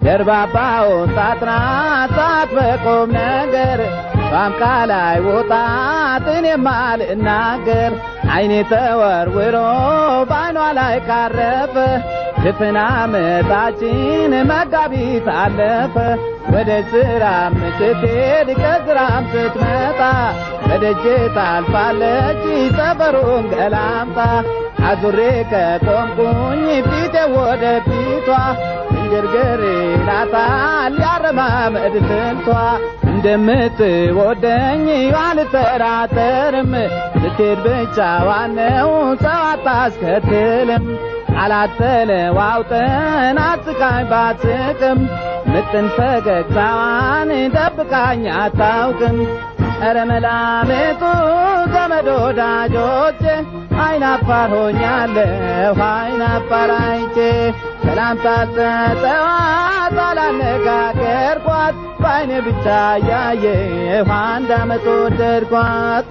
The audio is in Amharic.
ደርባባው ሳትናት በቆም ነገር ባምቃላይ ወጣትን የማልናገር አይኔ ተወርውሮ ባይኗ ላይ ካረፈ ድፍና መጣችን መጋቢት አለፈ ወደ ስራም ስትሄድ ከስራም ስትመጣ በደጄ ታልፋለች ሰፈሩን ገላምጣ አዙሬ ከቆምኩኝ ፊቴ ወደ ፊቷ እንግርግር ይላታል ያረማመድ ስልቷ እንደምትወደኝ አልጠራጠርም ስትሄድ ብቻዋን ነው ሰው አታስከትልም አላተለዋውጠን አትስቃኝ ባትስቅም ምጥን ፈገግታዋን ደብቃኝ አታውቅም ኧረ መላምቱ ዘመድ ወዳጆቼ አይናፋር ሆኛለሁ አይናፋር አይቼ ሰላምታ ሰጠኋት አላነጋገርኳት በዓይኔ ብቻ እያየሁ አንድ ዓመት ወደድኳት